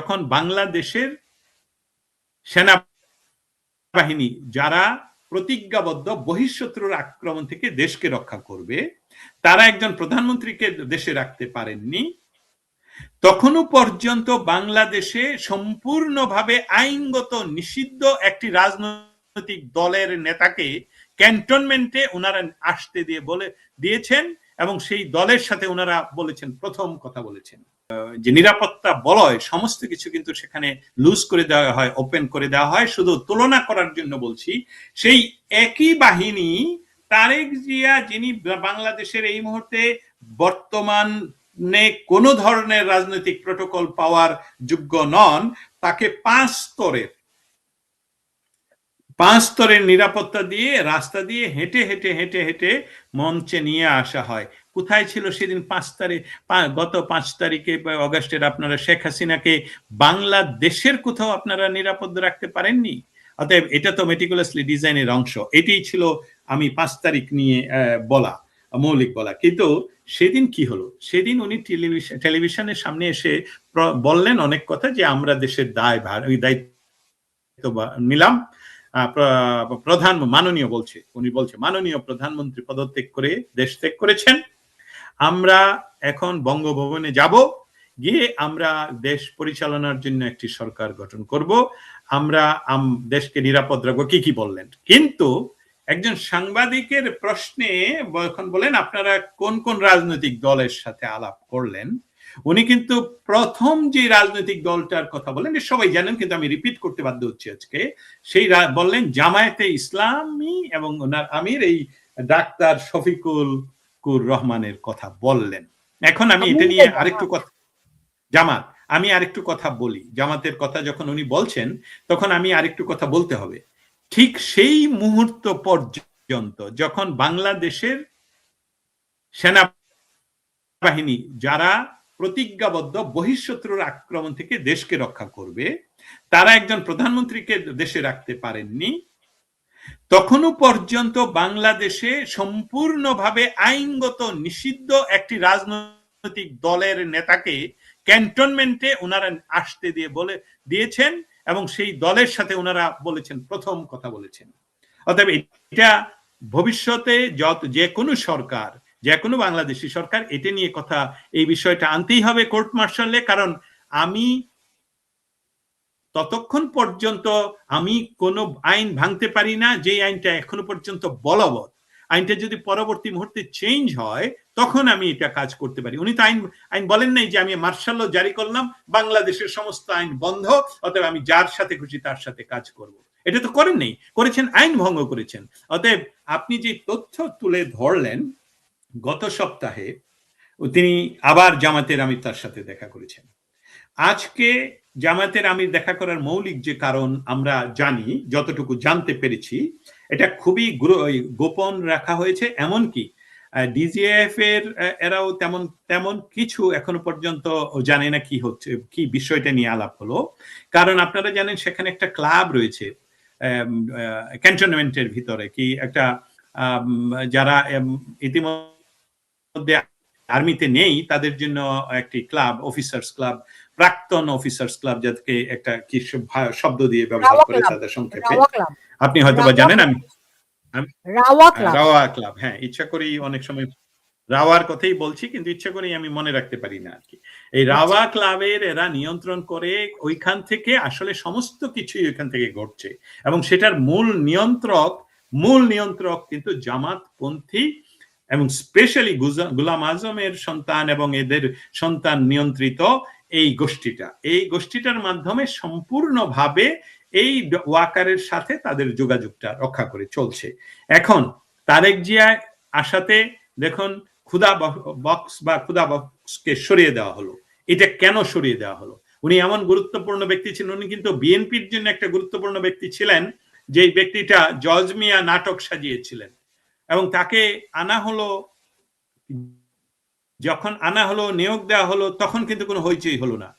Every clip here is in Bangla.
যখন বাংলাদেশের সেনাবাহিনী যারা প্রতিজ্ঞাবদ্ধ বহিঃশত্রুর আক্রমণ থেকে দেশকে রক্ষা করবে, তারা একজন প্রধানমন্ত্রীকে দেশে রাখতে পারেননি, তখনও পর্যন্ত বাংলাদেশে সম্পূর্ণভাবে আইনগত নিষিদ্ধ একটি রাজনৈতিক দলের নেতাকে ক্যান্টনমেন্টে ওনারা আসতে দিয়ে দিয়েছেন, এবং সেই দলের সাথে ওনারা বলেছেন, প্রথম কথা বলেছেন যে নিরাপত্তা বলয় সমস্ত কিছু কিন্তু সেখানে লুজ করে দেওয়া হয়, ওপেন করে দেওয়া হয়। শুধু তুলনা করার জন্য বলছি, সেই একই বাহিনী তারেক জিয়া, যিনি বাংলাদেশের এই মুহূর্তে বর্তমানে কোনো ধরনের রাজনৈতিক প্রোটোকল পাওয়ার যোগ্য নন, তাকে 5 স্তরের নিরাপত্তা দিয়ে রাস্তা দিয়ে হেঁটে হেঁটে হেঁটে হেঁটে মঞ্চে নিয়ে আসা হয়। কোথায় ছিল সেদিন গত 5 তারিখে অগাস্টের আপনারা শেখ হাসিনাকে বাংলাদেশের কোথাও আপনারা নিরাপদ রাখতে পারেননি? অতএব এটা তো মেটিকুলাসলি ডিজাইনের অংশ। এটাই ছিল আমি 5 তারিখ নিয়ে মৌলিক বলা। কিন্তু সেদিন কি হলো? সেদিন উনি টেলিভিশনের সামনে এসে বললেন অনেক কথা, যে আমরা দেশের দায়িত্ব নিলাম। মাননীয় প্রধানমন্ত্রী পদত্যাগ করে দেশ ত্যাগ করেছেন, আমরা এখন বঙ্গভবনে যাব, গিয়ে আমরা দেশ পরিচালনার জন্য একটি সরকার গঠন করব, আমরা দেশকে নিরাপদ রাখবো, কি বললেন। কিন্তু একজন সাংবাদিকের প্রশ্নে এখন বলেন আপনারা কোন কোন রাজনৈতিক দলের সাথে আলাপ করলেন, উনি কিন্তু প্রথম যে রাজনৈতিক দলটার কথা বলেন সবাই জানেন, কিন্তু আমি রিপিট করতে বাধ্য হচ্ছি আজকে, সেই বললেন জামায়াতে ইসলামী, এবং ওনার আমির এই ডাক্তার শফিকুল রহমানের কথা বললেন। এখন আমি এটা নিয়ে আরেকটু কথা, আমি আরেকটু কথা বলি। জামাতের কথা যখন উনি বলছেন, তখন আমি আরেকটু কথা বলতে হবে। ঠিক সেই মুহূর্ত পর্যন্ত যখন বাংলাদেশের সেনাবাহিনী যারা প্রতিজ্ঞাবদ্ধ বহিঃশত্রুর আক্রমণ থেকে দেশকে রক্ষা করবে, তারা একজন প্রধানমন্ত্রীকে দেশে রাখতে পারেননি, তখনও পর্যন্ত বাংলাদেশে সম্পূর্ণভাবে আইনগত নিষিদ্ধ একটি রাজনৈতিক দলের নেতাকে ক্যান্টনমেন্টে ওনারা আসতে দিয়েছেন, এবং সেই দলের সাথে ওনারা বলেছেন, প্রথম কথা বলেছেন। অতএব এটা ভবিষ্যতে যে কোনো সরকার, যে কোনো বাংলাদেশি সরকার এটা নিয়ে কথা, এই বিষয়টা আনতেই হবে কোর্ট মার্শালে। কারণ আমি ততক্ষণ পর্যন্ত আমি কোনো আইন ভাঙতে পারি না যে আইনটা এখনো পর্যন্ত বলবৎ। আইনটা যদি পরবর্তী মুহূর্তে চেঞ্জ হয়, তখন আমি এটা কাজ করতে পারি। উনি তো আইন বলেন নাই যে আমি মার্শাল ল জারি করলাম, বাংলাদেশের সমস্ত আইন বন্ধ, অতএব আমি যার সাথে খুশি তার সাথে কাজ করব। এটা তো করেন নাই, করেছেন আইন ভঙ্গ করেছেন। অতএব আপনি যে তথ্য তুলে ধরলেন, গত সপ্তাহে তিনি আবার জামাতের আমির তার সাথে দেখা করেছেন। আজকে জামায়াতের আমির দেখা করার মৌলিক যে কারণ আমরা জানি, যতটুকু জানতে পেরেছি, এটা খুবই গোপন রাখা হয়েছে। এমনকি ডিজিএফ এর এরাও তেমন কিছু এখনো পর্যন্ত জানে না কি হচ্ছে, কি বিষয়টা নিয়ে আলাপ হলো। কারণ আপনারা জানেন সেখানে একটা ক্লাব রয়েছে ক্যান্টনমেন্টের ভিতরে, কি একটা যারা ইতিমধ্যে আর্মিতে নেই তাদের জন্য একটি ক্লাব, অফিসার্স ক্লাব, প্রাক্তন অফিসার্স ক্লাব, যাদেরকে একটা কি শব্দ দিয়ে ব্যবহার করে তাদের সংক্ষেপে, আপনি হয়তো বা জানেন। আমি রাওয়া ক্লাব, হ্যাঁ, ইচ্ছা করেই অনেক সময় রাওয়ার কথাই বলছি, কিন্তু ইচ্ছা করেই আমি মনে রাখতে পারি না আর কি। এই রাওয়া ক্লাবের এরা নিয়ন্ত্রণ করে, ওইখান থেকে আসলে সমস্ত কিছুই ওইখান থেকে ঘটছে, এবং সেটার মূল নিয়ন্ত্রক কিন্তু জামাতপন্থী, এবং স্পেশালি গোলাম আজমের সন্তান এবং এদের সন্তান নিয়ন্ত্রিত এই গোষ্ঠীটার মাধ্যমে সম্পূর্ণভাবে এই ওয়াকারের সাথে তাদের যোগাযোগটা রক্ষা করে চলছে। এখন তারেক জিয়া আসাতে দেখুন ক্ষুধা বক্সকে সরিয়ে দেওয়া হলো। এটা কেন সরিয়ে দেওয়া হলো? উনি এমন গুরুত্বপূর্ণ ব্যক্তি ছিলেন, উনি কিন্তু বিএনপির জন্য একটা গুরুত্বপূর্ণ ব্যক্তি ছিলেন, যে ব্যক্তিটা জজ মিয়া নাটক সাজিয়েছিলেন, এবং তাকে যখন আনা হলো, নিয়োগ দেওয়া হলো, তখন কিন্তু কোনো হইচই হলো না।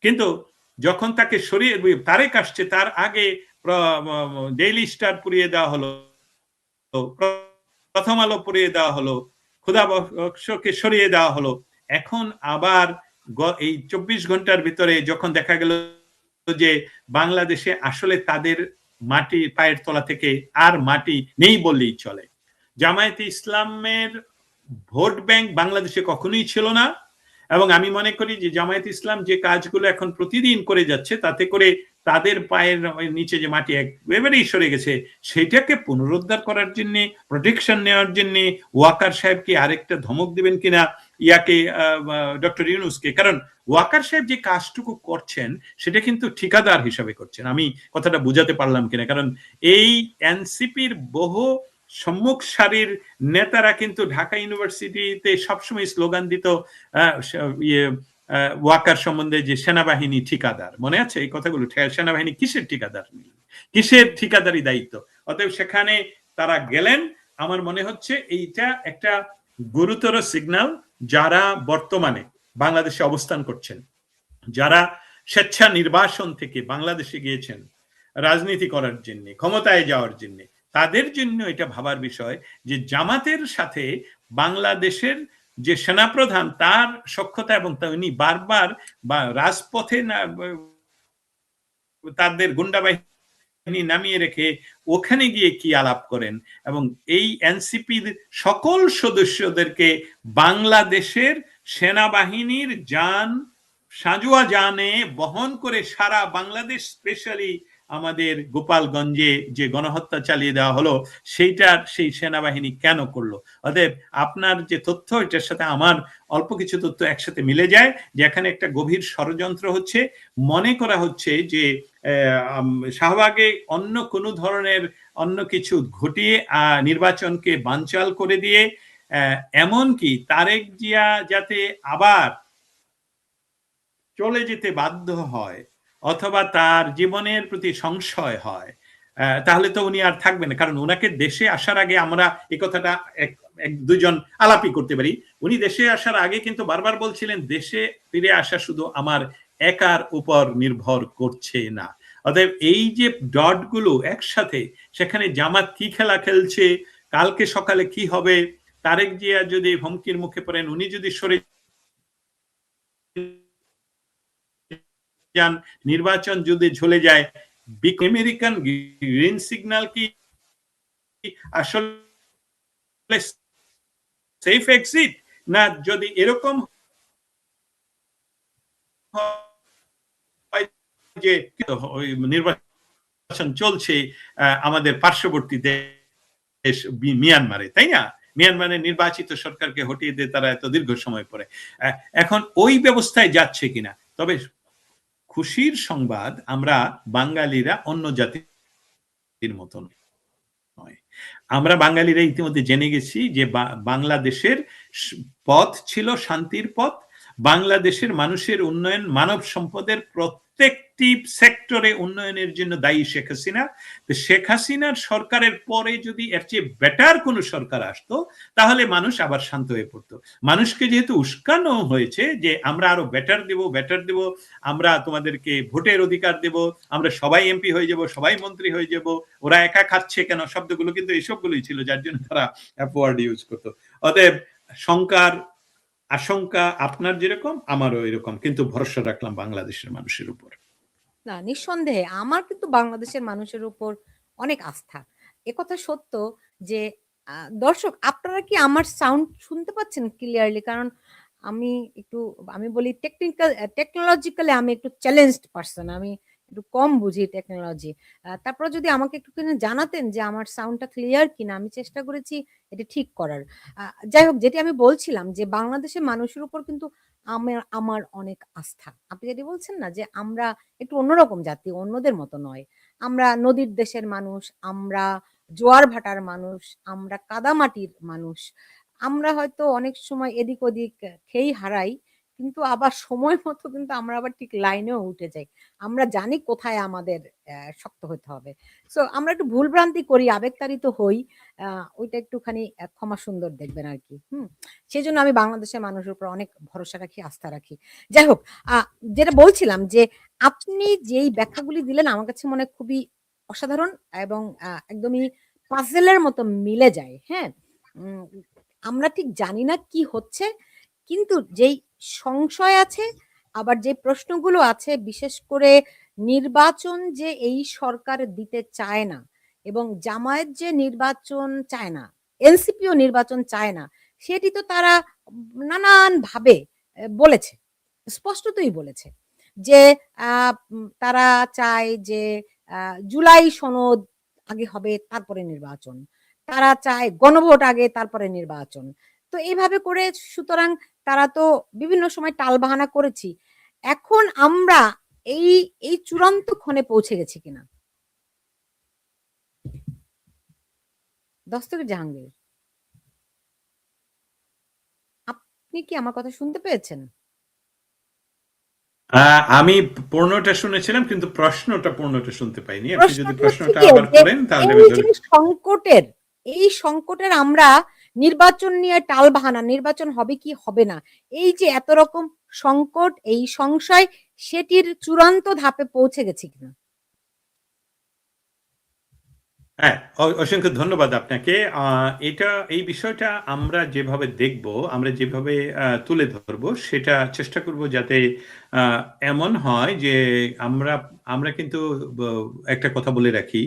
কিন্তু যখন তাকে সরিয়ে তারেক আসছে, তার আগে ডেইলি স্টার পুড়িয়ে দেওয়া হলো, প্রথম আলো পুড়িয়ে দেওয়া হলো, ক্ষুধা বক্সকে সরিয়ে দেওয়া হলো। এখন আবার এই 24 ঘন্টার ভিতরে যখন দেখা গেল যে বাংলাদেশে আসলে তাদের মাটি পায়ের তলা থেকে আর মাটি নেই বললেই চলে। জামায়াতে ইসলামের ভোট ব্যাংক বাংলাদেশে কখনোই ছিল না, এবং আমি মনে করি যে জামায়াতে ইসলাম যে কাজগুলো এখন প্রতিদিন করে যাচ্ছে তাতে করে তাদের পায়ের নিচে যে মাটি একেবারেই সরে গেছে সেটাকে পুনরুদ্ধার করার জন্য, প্রোটেকশন নেওয়ার জন্য ওয়াকার সাহেবকে আরেকটা ধমক দিবেন কিনা ইয়াকে, ডক্টর ইউনূসকে। কারণ ওয়াকার সাহেব যে কাজটুকু করছেন সেটা কিন্তু ঠিকাদার হিসাবে করছেন। আমি কথাটা বুঝাতে পারলাম কিনা, কারণ এই এনসিপির বহু সম্মুখ সারির নেতারা কিন্তু ঢাকা ইউনিভার্সিটিতে সবসময় স্লোগান দিত ওয়াকার সম্বন্ধে যে সেনাবাহিনী ঠিকাদার, মনে আছে এই কথাগুলো? সেনাবাহিনী কিসের ঠিকাদার, কিসের ঠিকাদারি দায়িত্ব? অতএব সেখানে তারা গেলেন। আমার মনে হচ্ছে এইটা একটা গুরুতর সিগন্যাল যারা বর্তমানে বাংলাদেশে অবস্থান করছেন, যারা স্বেচ্ছা নির্বাসন থেকে বাংলাদেশে গিয়েছেন রাজনীতি করার জন্য, ক্ষমতায় যাওয়ার জন্য, তাদের জন্য এটা ভাবার বিষয় যে জামাতের সাথে বাংলাদেশের যে সেনাপ্রধান তার সখ্যতা, এবং উনি বারবার বা রাজপথে না তাদের গুন্ডা বাহিনী নামিয়ে রেখে ওখানে গিয়ে কি আলাপ করেন, এবং এই এনসিপির সকল সদস্যদেরকে বাংলাদেশের সেনাবাহিনীর যান সাজুয়া জানে বহন করে সারা বাংলাদেশ, স্পেশালি আমাদের গোপালগঞ্জে যে গণহত্যা চালিয়ে দেওয়া হলো সেইটার সেই সেনাবাহিনী কেন করলো? অতএব আপনার যে তথ্য এটার সাথে আমার অল্প কিছু তথ্য একসাথে মিলে যায় যে এখানে একটা গভীর ষড়যন্ত্র হচ্ছে। মনে করা হচ্ছে যে শাহবাগে অন্য কোনো ধরনের অন্য কিছু ঘটিয়ে নির্বাচনকে বানচাল করে দিয়ে এমনকি তারেক জিয়া যাতে আবার চলে যেতে বাধ্য হয় অথবা তার জীবনের প্রতি সংশয় হয়, তাহলে তো উনি আর থাকবেন না। কারণ ওনাকে দেশে আসার আগে আমরা এই কথাটা এক দুজন আলাপই করতে পারি। উনি দেশে আসার আগে কিন্তু বারবার বলছিলেন দেশে ফিরে আসা শুধু আমার একার উপর নির্ভর করছে না। অতএব এই যে ডট গুলো একসাথে, সেখানে জামাত কি খেলা খেলছে, কালকে সকালে কি হবে, তারেক জিয়া যদি হুমকির মুখে পড়েন, উনি যদি সরে যান, নির্বাচন যদি ঝুলে যায়, আমেরিকান গ্রিন সিগন্যাল কি আসলে সেফ এক্সিট, না যদি এরকম যে নির্বাচন চলছে আমাদের পার্শ্ববর্তী দেশ মিয়ানমারে, তাই না? মিয়ানমারের নির্বাচিত সরকারকে হটিয়ে দিয়ে তারা এত দীর্ঘ সময় পরে এখন ওই ব্যবস্থায় যাচ্ছে কিনা। তবে খুশির সংবাদ, আমরা বাঙালিরা অন্য জাতির মতন নয়। আমরা বাঙালিরা ইতিমধ্যে জেনে গেছি যে বাংলাদেশের পথ ছিল শান্তির পথ। বাংলাদেশের মানুষের উন্নয়ন, মানব সম্পদের প্রত্যেকটি সেক্টরে উন্নয়নের জন্য দায়ী শেখ হাসিনা। তো শেখ হাসিনার সরকারের পরে যদি এর চেয়ে বেটার কোনো সরকার আসতো তাহলে মানুষ আবার শান্ত হয়ে পড়তো। মানুষকে যেহেতু উস্কানো হয়েছে যে আমরা আরো বেটার দেব, আমরা তোমাদেরকে ভোটের অধিকার দেব, আমরা সবাই এমপি হয়ে যাব, সবাই মন্ত্রী হয়ে যাব, ওরা একা খাচ্ছে কেন, শব্দগুলো কিন্তু এইসবগুলোই ছিল যার জন্য তারা ওয়ার্ড ইউজ করতো। অতএব শঙ্কার আশঙ্কা আপনার যেরকম আমারও এরকম, কিন্তু ভরসা রাখলাম বাংলাদেশের মানুষের উপর। না, নিঃসন্দেহে আমার কিন্তু বাংলাদেশের মানুষের উপর অনেক আস্থা। একথা সত্য যে দর্শক আপনারা কি আমার সাউন্ড শুনতে পাচ্ছেন ক্লিয়ারলি? কারণ আমি বলি টেকনোলজিক্যালি আমি একটু চ্যালেঞ্জড পারসন, আমি একটু কম বুঝি টেকনোলজি। তারপরে যদি আমাকে একটুখানি জানাতেন যে আমার সাউন্ডটা ক্লিয়ার কিনা, আমি চেষ্টা করেছি এটা ঠিক করার। যাই হোক, যেটি আমি বলছিলাম যে বাংলাদেশের মানুষের উপর কিন্তু আমার অনেক আস্থা। আপনি যেটি বলছেন না যে আমরা একটু অন্যরকম জাতি, অন্যদের মতো নয়। আমরা নদীর দেশের মানুষ, আমরা জোয়ার ভাটার মানুষ, আমরা কাদামাটির মানুষ। আমরা হয়তো অনেক সময় এদিক ওদিক খেই হারাই, কিন্তু আবার সময় মতো কিন্তু আমরা আবার ঠিক লাইনেও উঠে যাই। আমরা জানি কোথায় আমাদের শক্ত হতে হবে। সো আমরা একটু ভুলভ্রান্তি করি, আবেগতাড়িত হই। ওইটা একটুখানি ক্ষমা সুন্দর দেখবেন আরকি। সেজন্য আমি বাংলাদেশের মানুষের উপর অনেক ভরসা রাখি, আস্থা রাখি। যাই হোক, যেটা বলছিলাম যে আপনি যেই ব্যাখ্যাগুলি দিলেন আমার কাছে মনে হয় খুবই অসাধারণ এবং একদমই পাজেলের মতো মিলে যায়। হ্যাঁ? আমরা ঠিক জানি না কি হচ্ছে, কিন্তু যেই সংশয় আছে, আবার যে প্রশ্নগুলো আছে বিশেষ করে নির্বাচন যে এই সরকার দিতে চায় না এবং জামায়াত যে নির্বাচন চায় না, এনসিপিও নির্বাচন চায় না, সেটি তো তারা নানানভাবে বলেছে। স্পষ্টতই বলেছে যে তারা চায় যে জুলাই সনদ আগে হবে তারপরে নির্বাচন। তারা চায় গণভোট আগে তারপরে নির্বাচন। তো এইভাবে করে সুতরাং তারা তো বিভিন্ন সময় টালবাহানা করেছি। এখন আমরা এই, এই চূড়ান্ত ক্ষণে পৌঁছে গেছি কিনা? দস্তগীর জাহাঙ্গীর, আপনি কি আমার কথা শুনতে পেয়েছেন? আমি পূর্ণটা শুনেছিলাম কিন্তু প্রশ্নটা পূর্ণটা শুনতে পাইনি। আপনি যদি প্রশ্নটা হচ্ছে প্রশ্নটা গিয়ে আবার যে করেন তাহলে আমি এই ধরে যে এই সংকটের আমরা নির্বাচন নিয়ে টালবাহানা, নির্বাচন হবে কি হবে না, এই যে এত রকম সংকট, এই সংশয়, সেটির চূড়ান্ত ধাপে পৌঁছে গেছি কিনা? হ্যাঁ, অসংখ্য ধন্যবাদ আপনাকে। এই বিষয়টা আমরা যেভাবে দেখব, আমরা যেভাবে তুলে ধরব, সেটা চেষ্টা করব যাতে এমন হয় যে আমরা আমরা কিন্তু একটা কথা বলে রাখি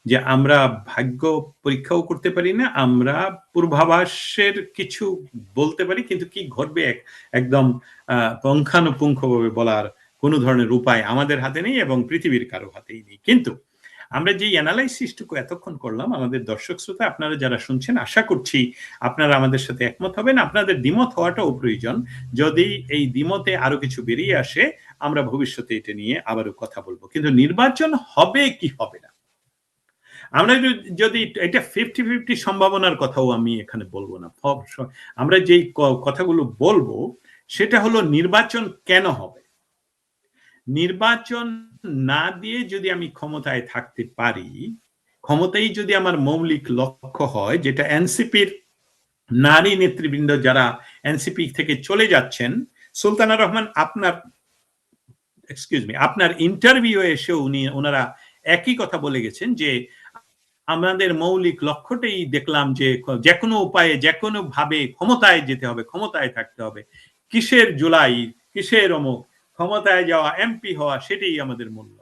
যে আমরা ভাগ্য পরীক্ষাও করতে পারি না, আমরা পূর্বাভাসের কিছু বলতে পারি, কিন্তু কি ঘটবে একদম পুঙ্খানুপুঙ্খভাবে বলার কোনো ধরনের উপায় আমাদের হাতে নেই এবং পৃথিবীর কারো হাতেই নেই। কিন্তু আমরা যে অ্যানালাইসিসটুকু এতক্ষণ করলাম, আমাদের দর্শক শ্রোতা আপনারা যারা শুনছেন, আশা করছি আপনারা আমাদের সাথে একমত হবেন। আপনাদের দ্বিমত হওয়াটাও প্রয়োজন। যদি এই দ্বিমতে আরো কিছু বেরিয়ে আসে, আমরা ভবিষ্যতে এটা নিয়ে আবারও কথা বলবো। কিন্তু নির্বাচন হবে কি হবে না, আমরা যদি এটা 50-50 সম্ভাবনার কথাও আমি এখানে বলবো না। আমরা যেই কথাগুলো বলবো সেটা হলো নির্বাচন কেন হবে। নির্বাচন না দিয়ে যদি আমি ক্ষমতায় থাকতে পারি, ক্ষমতাই যদি আমার মৌলিক লক্ষ্য হয়, যেটা এনসিপির নারী নেতৃবৃন্দ যারা এনসিপি থেকে চলে যাচ্ছেন, সুলতানা রহমান আপনার ইন্টারভিউ এসে ওনারা একই কথা বলে গেছেন যে আমাদের মৌলিক লক্ষ্যটাই দেখলাম যে কোনো উপায়ে যে কোনো ভাবে ক্ষমতায় যেতে হবে, ক্ষমতায় থাকতে হবে। কিসের জুলাই, কিসের অমুক, ক্ষমতায় যাওয়া, এমপি হওয়া, সেটাই আমাদের মূল্য।